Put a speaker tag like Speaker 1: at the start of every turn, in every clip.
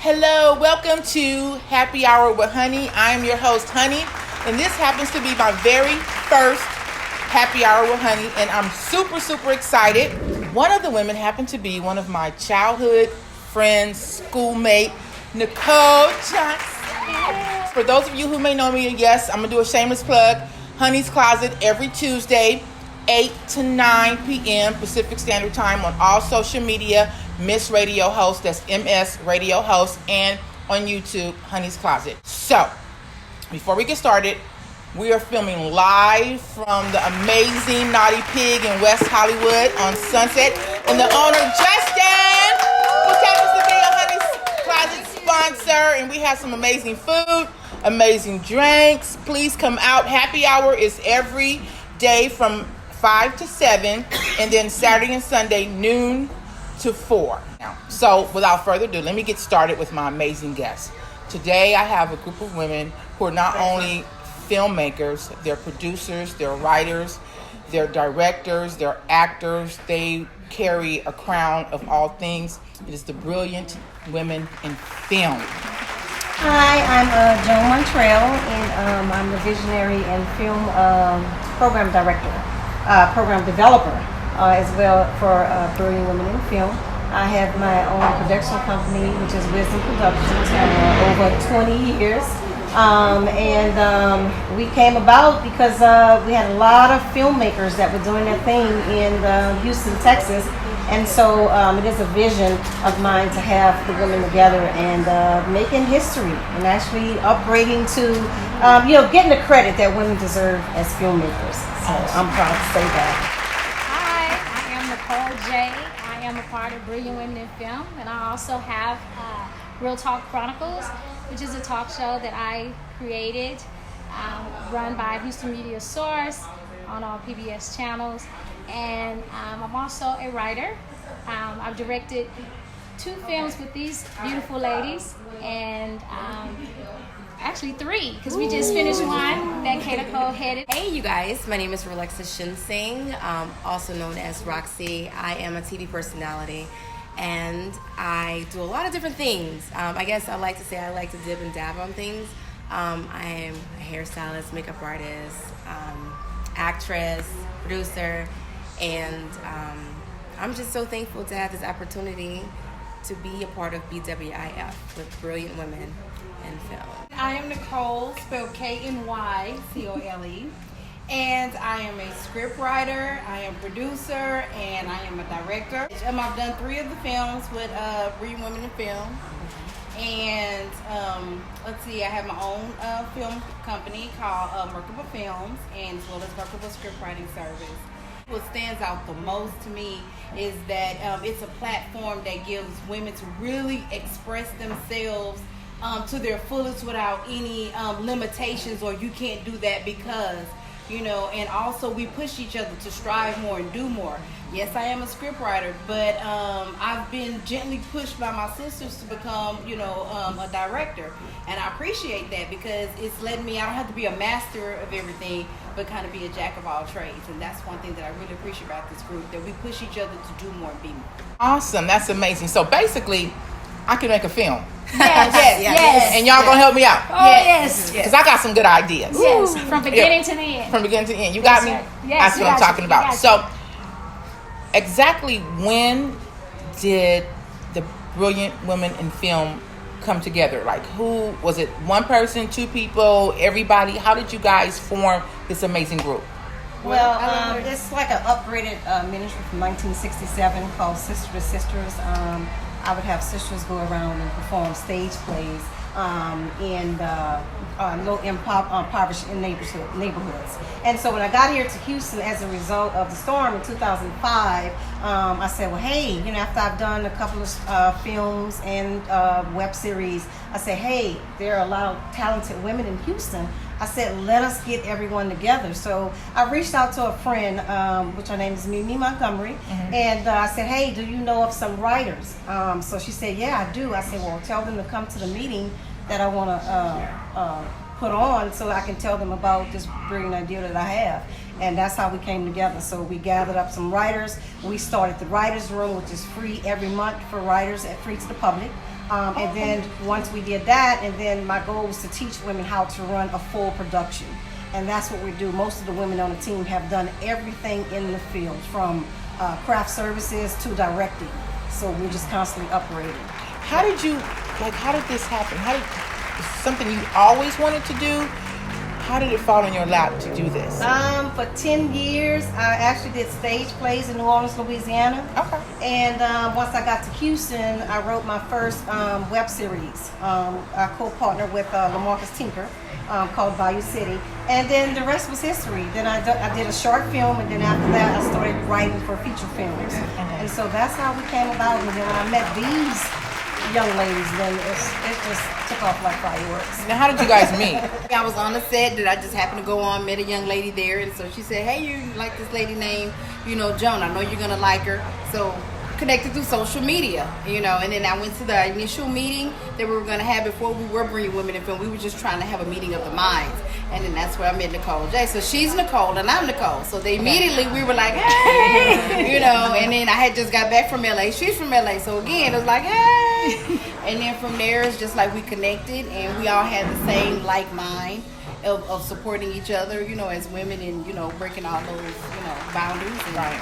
Speaker 1: Hello, welcome to Happy Hour with Honey. I am your host, Honey, and this happens to be my very first Happy Hour with Honey, and I'm super excited. One of the women happened to be one of my childhood friends, schoolmate, Nicole Johnson. For those of you who may know me, yes, I'm going to do a shameless plug. Honey's Closet every Tuesday, 8 to 9 p.m. Pacific Standard Time on all social media. Miss Radio Host, that's MS Radio Host, and on YouTube, Honey's Closet. So, before we get started, we are filming live from the amazing Naughty Pig in West Hollywood on Sunset. And the owner, Justin, which happens to be a Honey's Closet sponsor. And we have some amazing food, amazing drinks. Please come out. Happy hour is every day from 5 to 7. And then Saturday and Sunday, noon to 4. So without further ado, let me get started with my amazing guests. Today I have a group of women who are not only filmmakers, they're producers, they're writers, they're directors, they're actors. They carry a crown of all things. It is the Brilliant Women in Film.
Speaker 2: Hi, I'm Joan Montrell, and I'm the visionary and film program director, program developer, as well for Brilliant Women in Film. I have my own production company, which is Wisdom Productions, over 20 years. We came about because we had a lot of filmmakers that were doing their thing in Houston, Texas. And so it is a vision of mine to have the women together and making history and actually upgrading to, getting the credit that women deserve as filmmakers. So I'm proud to say that.
Speaker 3: Hi, I am Nicole J. I am a part of Brilliant Women in Film, and I also have Real Talk Chronicles, which is a talk show that I created, run by Houston Media Source on all PBS channels. And I'm also a writer. I've directed 2 films with these beautiful ladies, and actually 3, because we just finished one that Kata co-headed.
Speaker 4: Hey you guys, my name is Relaxa Shinsing, also known as Roxy. I am a TV personality and I do a lot of different things. I guess I like to say I like to dip and dab on things. I am a hairstylist, makeup artist, actress, producer, and I'm just so thankful to have this opportunity to be a part of BWIF with Brilliant Women in Film.
Speaker 5: I am Nicole, spelled K-N-Y-C-O-L-E, and I am a script writer, I am a producer, and I am a director. I've done 3 of the films with Brilliant Women in Film, and let's see, I have my own film company called Remarkable Films, and as well as Remarkable Script Writing Service. What stands out the most to me is that it's a platform that gives women to really express themselves to their fullest without any limitations, or you can't do that because, and also we push each other to strive more and do more. Yes, I am a scriptwriter, but I've been gently pushed by my sisters to become, a director. And I appreciate that because it's letting me, I don't have to be a master of everything, but kind of be a jack of all trades. And that's one thing that I really appreciate about this group, that we push each other to do more and be more.
Speaker 1: Awesome, that's amazing. So basically, I can make a film.
Speaker 3: Yes.
Speaker 1: And y'all gonna help me out.
Speaker 3: Oh, yes.
Speaker 1: Because I got some good ideas.
Speaker 3: Yes, from beginning to the end.
Speaker 1: From beginning to the end. You got me?
Speaker 3: Yes,
Speaker 1: that's what I'm talking about. So, exactly when did the Brilliant Women in Film come together? Like, who was it? One person, 2 people, everybody? How did you guys form this amazing group?
Speaker 2: Well, it's like an upgraded ministry from 1967 called Sister to Sisters. I would have sisters go around and perform stage plays in low impoverished neighborhoods. And so when I got here to Houston as a result of the storm in 2005, I said, well, hey, after I've done a couple of films and web series, I said, hey, there are a lot of talented women in Houston. I said, let us get everyone together. So I reached out to a friend, which her name is Mimi Montgomery, and I said, hey, do you know of some writers? So she said, yeah, I do. I said, well, tell them to come to the meeting that I want to put on so I can tell them about this brilliant idea that I have. And that's how we came together. So we gathered up some writers. We started the Writers Room, which is free every month for writers and free to the public. And then once we did that, and then my goal was to teach women how to run a full production. And that's what we do. Most of the women on the team have done everything in the field, from craft services to directing. So we're just constantly upgrading.
Speaker 1: How did this happen? Something you always wanted to do? How did it fall in your lap to do this?
Speaker 2: For 10 years, I actually did stage plays in New Orleans, Louisiana.
Speaker 1: Okay.
Speaker 2: And once I got to Houston, I wrote my first web series. I co-partnered with Lamarcus Tinker called Bayou City. And then the rest was history. Then I did a short film, and then after that, I started writing for feature films. And so that's how we came about. And then when I met these young ladies, then it just took off like fireworks.
Speaker 1: Now, how did you guys meet?
Speaker 5: I was on the set that I just happened to go on, met a young lady there, and so she said, hey, you like this lady named, Joan, I know you're gonna like her. So connected through social media, and then I went to the initial meeting that we were gonna have before we were bringing women in film. We were just trying to have a meeting of the minds. And then that's where I met Nicole J. So she's Nicole and I'm Nicole. So they immediately we were like, hey, and then I had just got back from LA. She's from LA. So again, it was like, hey. And then from there, it's just like we connected and we all had the same like mind of supporting each other, as women and, breaking all those, boundaries.
Speaker 1: Right.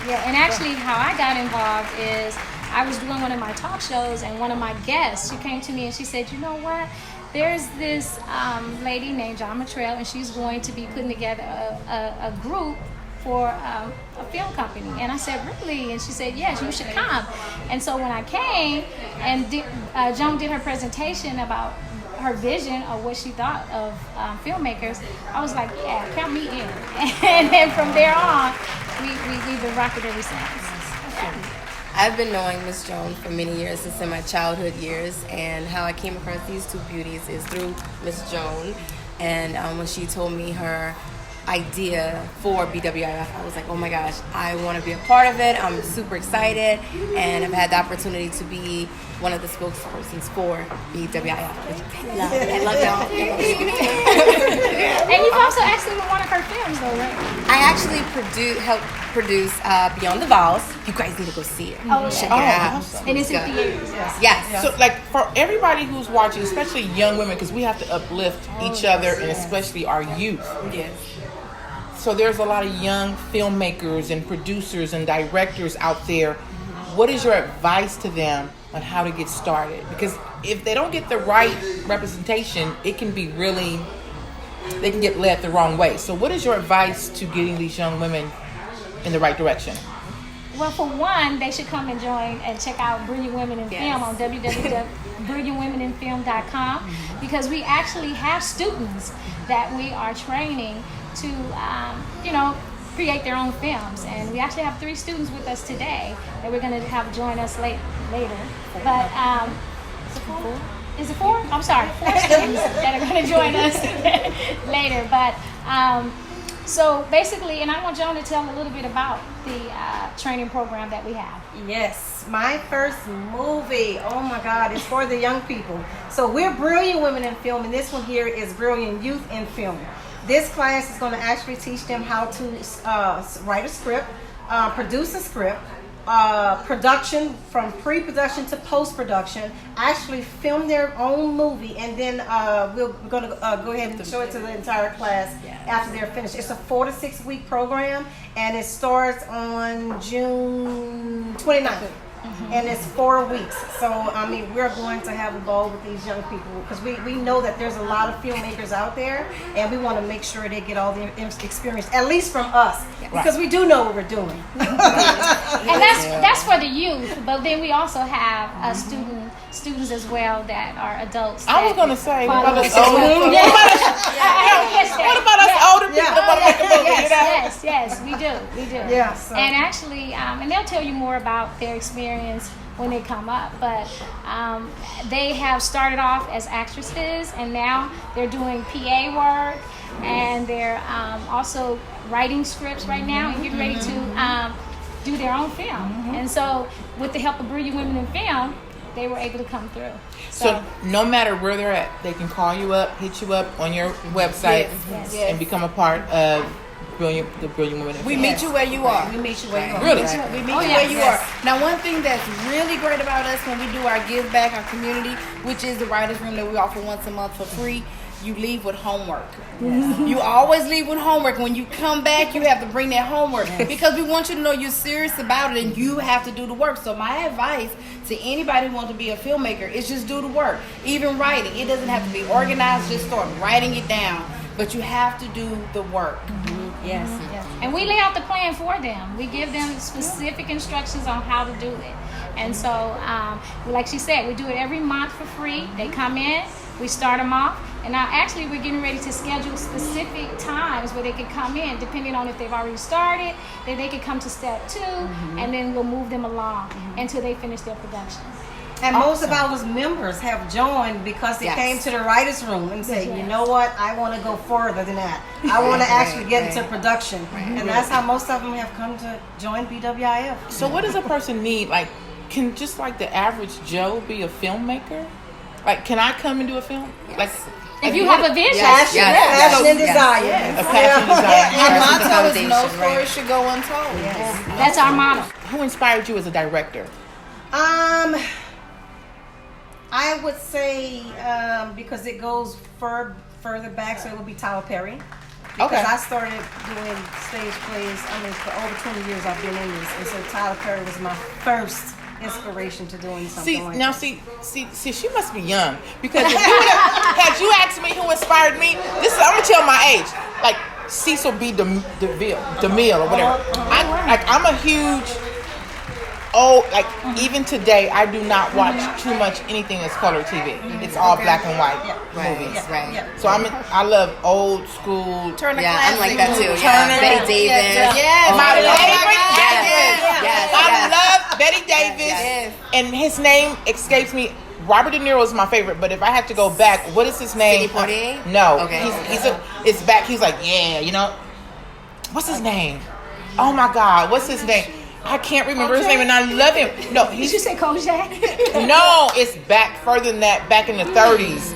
Speaker 3: Yeah, and actually how I got involved is I was doing one of my talk shows, and one of my guests, she came to me and she said, you know what? There's this lady named John Matrell, and she's going to be putting together a group for a film company. And I said, really? And she said, yes, you should come. And so when I came, and Joan did her presentation about her vision of what she thought of filmmakers, I was like, yeah, count me in. And then from there on, we've been rocking ever since. Yeah.
Speaker 4: I've been knowing Miss Joan for many years, since in my childhood years, and how I came across these two beauties is through Miss Joan. And when she told me her idea for BWIF, I was like, oh my gosh, I want to be a part of it. I'm super excited, and I've had the opportunity to be one of the spokespersons for BWIF, which I love. I love y'all.
Speaker 3: And you've also actually been one of her films, though, right?
Speaker 4: I actually helped produce Beyond the Vows. You guys need to go see it.
Speaker 3: Oh,
Speaker 4: Check
Speaker 3: yeah.
Speaker 4: it out.
Speaker 1: Awesome.
Speaker 3: And it's in theaters.
Speaker 4: Yes.
Speaker 1: So, for everybody who's watching, especially young women, because we have to uplift each other and especially our youth.
Speaker 4: Yes.
Speaker 1: So there's a lot of young filmmakers and producers and directors out there. What is your advice to them on how to get started? Because if they don't get the right representation, it can be they can get led the wrong way. So what is your advice to getting these young women in the right direction?
Speaker 3: Well, for one, they should come and join and check out Brilliant Women in Film on www.brilliantwomeninfilm.com, because we actually have students that we are training to, create their own films. And we actually have 3 students with us today that we're going to have join us later. But, is it 4? I'm sorry, 4 students that are going to join us later. But, so basically, and I want Joan to tell a little bit about the training program that we have.
Speaker 2: Yes, my first movie, oh my God, it's for the young people. So we're Brilliant Women in Film, and this one here is Brilliant Youth in Film. This class is going to actually teach them how to write a script, produce a script, production, from pre-production to post-production, actually film their own movie, and then we're going to go ahead and show it to the entire class after they're finished. It's a 4 to 6 week program, and it starts on June 29th. And it's 4 weeks. So, we're going to have a ball with these young people, because we know that there's a lot of filmmakers out there, and we want to make sure they get all the experience, at least from us, because we do know what we're doing.
Speaker 3: And that's for the youth, but then we also have students as well that are adults.
Speaker 1: I was going to say, what about us
Speaker 3: follow
Speaker 1: older?
Speaker 3: us.
Speaker 1: What about us older people that want to make a movie?
Speaker 3: Yes, we do.
Speaker 2: Yeah, so.
Speaker 3: And actually, and they'll tell you more about their experience when they come up, but they have started off as actresses, and now they're doing PA work, and they're also writing scripts right now and getting ready to do their own film. And so with the help of Brilliant Women in Film, they were able to come through.
Speaker 1: So no matter where they're at, they can call you up, hit you up on your website, and become a part of the brilliant women.
Speaker 5: We meet you where you are.
Speaker 2: We meet you where you are.
Speaker 1: Really?
Speaker 5: We meet you where you are. Now, one thing that's really great about us when we do our give back, our community, which is the writers' room that we offer once a month for free, you leave with homework. You always leave with homework. When you come back, you have to bring that homework because we want you to know you're serious about it and you have to do the work. So my advice to anybody who wants to be a filmmaker is just do the work. Even writing, it doesn't have to be organized. Just start writing it down. But you have to do the work.
Speaker 2: Yes.
Speaker 3: And we lay out the plan for them. We give them specific instructions on how to do it. And so, like she said, we do it every month for free. They come in, we start them off. And now actually we're getting ready to schedule specific times where they can come in, depending on if they've already started, then they can come to step 2, and then we'll move them along until they finish their production.
Speaker 2: And most of our members have joined because they came to the writers' room and said, you know what, I want to go further than that. I want to actually get into production. And that's how most of them have come to join BWIF.
Speaker 1: So what does a person need? Like, can just like the average Joe be a filmmaker? Like, can I come and do a film? Like,
Speaker 3: If you have a vision,
Speaker 2: Passion and desire.
Speaker 1: a passion, desire.
Speaker 5: Our
Speaker 4: That's the
Speaker 5: motto is
Speaker 4: foundation,
Speaker 5: no
Speaker 4: right?
Speaker 5: story should go untold.
Speaker 3: that's our motto.
Speaker 1: Who inspired you as a director?
Speaker 2: I would say because it goes further back, so it would be Tyler Perry. Because
Speaker 1: Okay.
Speaker 2: I started doing stage plays. I mean, for over 20 years I've been in this, and so Tyler Perry was my first inspiration to doing something
Speaker 1: See,
Speaker 2: like
Speaker 1: now
Speaker 2: that.
Speaker 1: see, she must be young because if you had you asked me who inspired me, I'm gonna tell my age. Like Cecil B. DeMille or whatever. I'm a huge. Even today, I do not watch too much anything that's color TV. It's all black and white movies.
Speaker 4: Right.
Speaker 1: So I love old school.
Speaker 5: Turner
Speaker 4: Yeah, I'm like that too.
Speaker 1: Turner.
Speaker 4: Betty Davis.
Speaker 5: Yes.
Speaker 1: My favorite
Speaker 4: Yes.
Speaker 1: actress. I love Betty Davis,
Speaker 4: Yes.
Speaker 1: and his name escapes me. Robert De Niro is my favorite, but if I have to go back, what is his name?
Speaker 4: Sidney Poitier?
Speaker 1: No,
Speaker 4: Okay.
Speaker 1: it's back. He's like, what's his name? Oh my God, what's his name? I can't remember his name, and I love him. No,
Speaker 3: Did you say Kojak?
Speaker 1: no, it's back further than that, back in the 30s.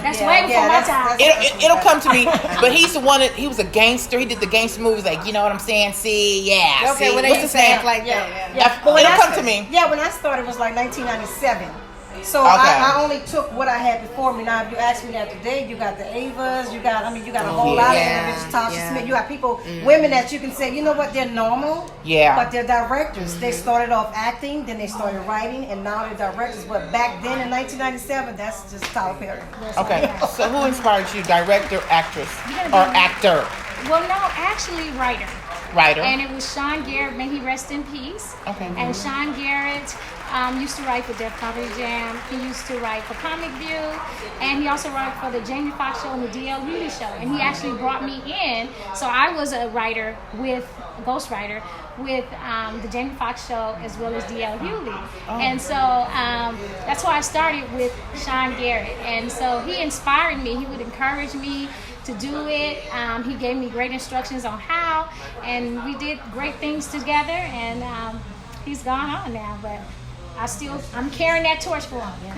Speaker 3: That's way before my time.
Speaker 1: It'll come to me, but he's the one he was a gangster. He did the gangster movies, like, you know what I'm saying? See, yeah.
Speaker 5: Okay,
Speaker 1: see,
Speaker 5: when they
Speaker 1: what's
Speaker 5: used
Speaker 1: his
Speaker 5: to
Speaker 1: name?
Speaker 5: act like that.
Speaker 2: But when
Speaker 1: It'll
Speaker 2: I
Speaker 1: come
Speaker 2: sta-
Speaker 1: to me.
Speaker 2: Yeah, when I started, it was like 1997. So
Speaker 1: Okay.
Speaker 2: I only took what I had before me. Now, if you ask me that today, you got the Avas, you got a whole lot of individuals, Tasha Smith. You got people, women that you can say, you know what, they're normal, but they're directors. They started off acting, then they started writing, and now they're directors. But back then in 1997, that's just Tyler Perry.
Speaker 1: Okay, so who inspired you? Director, actress, or actor?
Speaker 3: Well, no, actually, writer.
Speaker 1: Writer.
Speaker 3: And it was Sean Garrett, may he rest in peace.
Speaker 1: Okay.
Speaker 3: And Sean Garrett used to write for Def Comedy Jam. He used to write for Comic View. And he also wrote for the Jamie Foxx Show and the D.L. Hughley Show. And he actually brought me in. So I was a writer ghostwriter with the Jamie Foxx Show as well as D.L. Hughley. And so that's why I started with Sean Garrett. And so he inspired me. He would encourage me to do it. He gave me great instructions on how, and we did great things together, and he's gone on now, but I'm carrying that torch for him.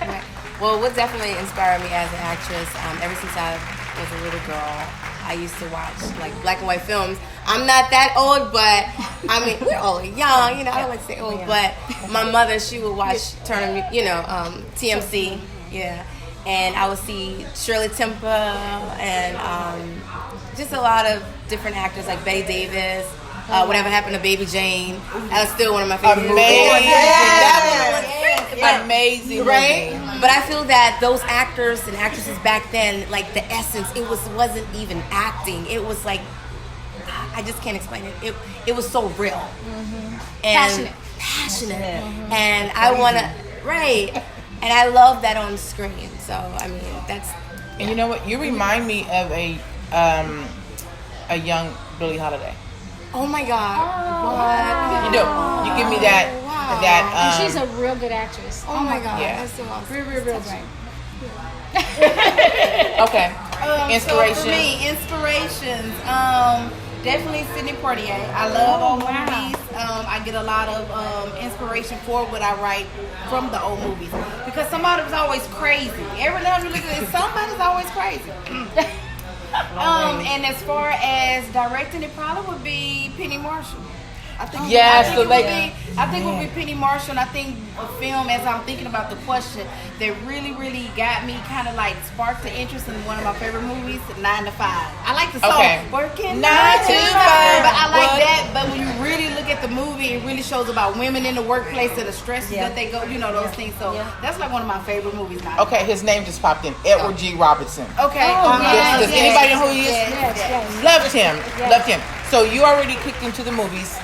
Speaker 4: Right. Well, what definitely inspired me as an actress, ever since I was a little girl, I used to watch like black and white films. I'm not that old, but I mean, we're all young, I don't like to say old, but my mother, she would watch Turner, TMC, and I would see Shirley Temple and just a lot of different actors like Betty Davis. Whatever Happened to Baby Jane? That was still one of my favorite movies.
Speaker 1: Amazing,
Speaker 4: right? But I feel that those actors and actresses back then, like the essence, wasn't even acting. It was like, I just can't explain it. It was so real and passionate, and I want to and I love that on screen. So I mean, that's.
Speaker 1: And you know what? You remind me of a young Billie Holiday.
Speaker 4: Oh my God! What?
Speaker 1: You do. You give me that.
Speaker 4: Wow.
Speaker 1: That.
Speaker 3: And she's a real good actress.
Speaker 4: Oh my God!
Speaker 1: Yeah.
Speaker 4: That's so awesome.
Speaker 3: Real great.
Speaker 1: Okay. Inspiration.
Speaker 5: So for me, inspirations. Definitely Sidney Poitier. I love old movies. I get a lot of inspiration for what I write from the old movies because somebody's always crazy. Every time you look at it, somebody's always crazy. And as far as directing, it probably would be Penny Marshall. I think
Speaker 1: Yes,
Speaker 5: it
Speaker 1: the
Speaker 5: would
Speaker 1: lady.
Speaker 5: be, I think it would be Penny Marshall. And I think a film, as I'm thinking about the question, that really got me kind of like sparked the interest in one of my favorite movies, 9 to 5. I like the song,
Speaker 1: Okay.
Speaker 5: working
Speaker 1: 9 to 5.
Speaker 5: but I like
Speaker 1: What?
Speaker 5: that. But when you really look at the movie, it really shows about women in the workplace and the stresses that they go, those things. So that's like one of my favorite movies now.
Speaker 1: Okay, his name just popped in. Edward G. Robinson.
Speaker 5: Okay.
Speaker 1: Does anybody know who he is?
Speaker 3: Yes.
Speaker 1: Loved him. Loved him. So you already kicked into the movies.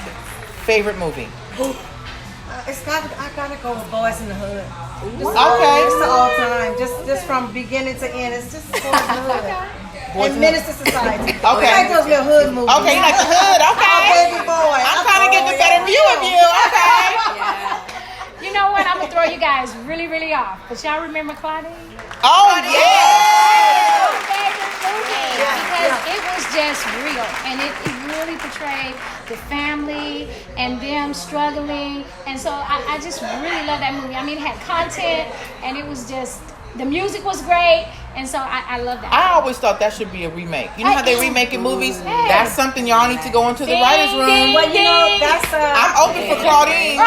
Speaker 1: Favorite movie?
Speaker 2: I gotta go with Boys in the Hood.
Speaker 1: Okay.
Speaker 2: Just all time, just from beginning to end. It's just Boys in the Hood.
Speaker 1: Boys in
Speaker 2: And
Speaker 1: the-
Speaker 2: Menace to Society.
Speaker 1: Okay.
Speaker 2: I like those little hood movies.
Speaker 1: Okay, you like the hood. Okay.
Speaker 2: Oh, baby boy.
Speaker 1: I'm trying to get the better view of you. Okay.
Speaker 3: You know what? I'm gonna throw you guys really off. But y'all remember Claudine?
Speaker 1: Oh yeah.
Speaker 3: Because it was just real, and it really portrayed the family and them struggling, and so I just really love that movie. I mean, it had content, and it was just, the music was great, and so I love that.
Speaker 1: I always thought that should be a remake. You know how they remaking movies?
Speaker 3: Hey.
Speaker 1: That's something y'all need to go into the writers' room.
Speaker 3: Ding,
Speaker 2: But you know, that's
Speaker 1: I'm open for Claudine.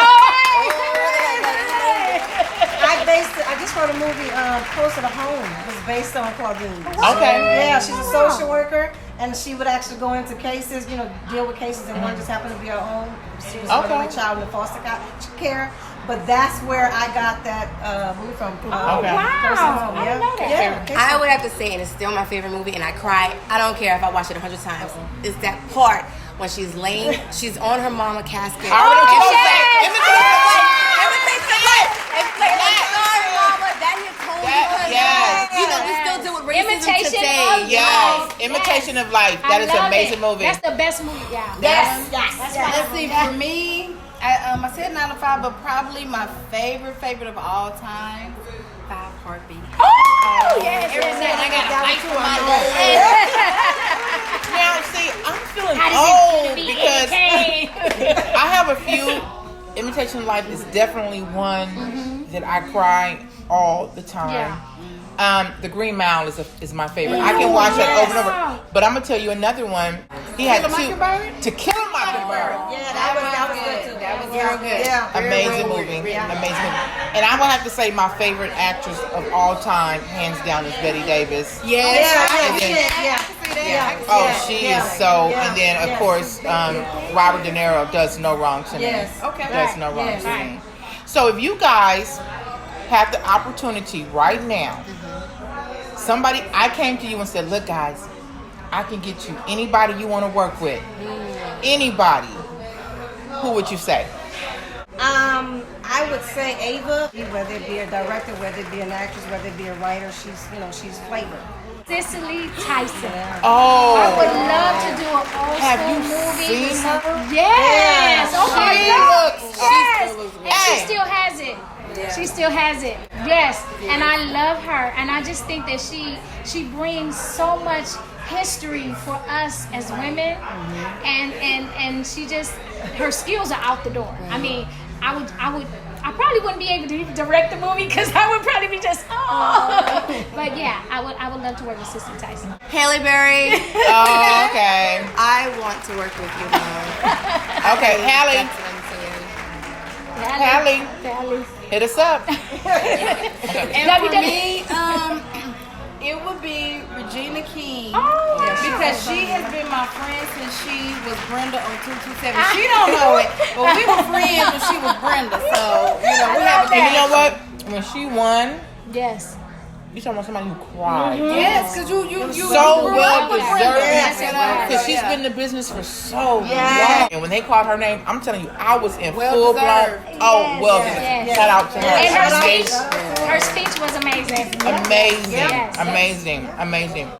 Speaker 2: I just wrote a movie, Closer to Home. It was based on Claudine.
Speaker 1: Okay.
Speaker 2: Yeah, she's a social worker, and she would actually go into cases, deal with cases, and one just happened to be her own. She was
Speaker 1: Okay.
Speaker 2: with a child in foster care. But that's where I got that movie from.
Speaker 1: Okay.
Speaker 2: Closer to Home.
Speaker 3: I didn't know that.
Speaker 2: Yeah.
Speaker 4: I would have to say, and it's still my favorite movie, and I cry. I don't care if I watch it 100 times. It's that part when she's laying, she's on her mama casket.
Speaker 1: I already know what you're
Speaker 3: yes.
Speaker 1: saying.
Speaker 4: Imitate the life. It's like, sorry, mama, that hit home because
Speaker 1: Yes.
Speaker 4: we still deal with racism
Speaker 3: Imitation
Speaker 4: today.
Speaker 3: of
Speaker 1: Yes. Imitation of Life. That is an amazing movie.
Speaker 3: That's the best movie, yeah.
Speaker 2: Yes.
Speaker 5: Let's see, for me, I said 9 to 5, but probably my favorite of all time, 5 Heartbeats.
Speaker 3: Oh, yes.
Speaker 5: I gotta fight for my
Speaker 1: Now, see, I'm feeling
Speaker 3: How does it
Speaker 1: old
Speaker 3: feel to be
Speaker 1: because
Speaker 3: educated?
Speaker 1: I have a few. Imitation of Life is definitely one that I cry all the time. The Green Mile is my favorite. I can watch that over and over. But I'm gonna tell you another one. He had two. To Kill a Mockingbird.
Speaker 2: Yeah, that was good too.
Speaker 5: That was real good.
Speaker 2: Yeah.
Speaker 1: Amazing movie. Amazing movie. And I would have to say my favorite actress of all time, hands down, is Betty Davis.
Speaker 5: Yes.
Speaker 2: Yeah.
Speaker 1: Oh, she is so. And then of course, Robert De Niro does no wrong to me.
Speaker 2: Yes.
Speaker 5: Okay.
Speaker 1: Does no wrong to me. So if you guys have the opportunity right now, I came to you and said, look guys, I can get you anybody you want to work with. Anybody. Who would you say?
Speaker 2: I would say Ava, whether it be a director, whether it be an actress, whether it be a writer, she's flavor.
Speaker 3: Cicely Tyson.
Speaker 1: Oh.
Speaker 3: I would love to do an old
Speaker 1: Have
Speaker 3: school
Speaker 1: you
Speaker 3: movie.
Speaker 1: seen
Speaker 3: with
Speaker 1: her?
Speaker 3: some- Yes.
Speaker 2: Yeah,
Speaker 3: Oh my
Speaker 1: she
Speaker 3: God.
Speaker 1: looks-
Speaker 3: Yes. And
Speaker 1: Hey.
Speaker 3: she still has it. She still has it. Yes. And I love her. And I just think that she brings so much history for us as women. And she just, her skills are out the door. I mean, I probably wouldn't be able to even direct the movie because I would probably be just, But yeah, I would love to work with Cicely Tyson.
Speaker 4: Halle Berry.
Speaker 1: Oh, okay.
Speaker 4: I want to work with you, Mom.
Speaker 1: Okay, Hallie.
Speaker 4: That's what I'm saying.
Speaker 1: Hallie. Hit us up.
Speaker 5: And for me, it would be Regina King. Because she has been my friend since she was Brenda on 227. She don't know it, but we were friends when she was Brenda. So, we have a
Speaker 1: And you know what? When she won,
Speaker 3: Yes.
Speaker 1: you talking about somebody who cried.
Speaker 5: Yes, because you
Speaker 1: So
Speaker 5: grew
Speaker 1: well
Speaker 5: up with Brenda.
Speaker 1: deserved. Because she's been in the business for so long. And when they called her name, I'm telling you, I was in full blown.
Speaker 5: deserved.
Speaker 1: Oh, well,
Speaker 3: Yes.
Speaker 1: shout out to her.
Speaker 3: And
Speaker 1: Amazing.
Speaker 3: her speech was amazing.
Speaker 1: Amazing.
Speaker 3: Yes.
Speaker 1: Amazing. Amazing.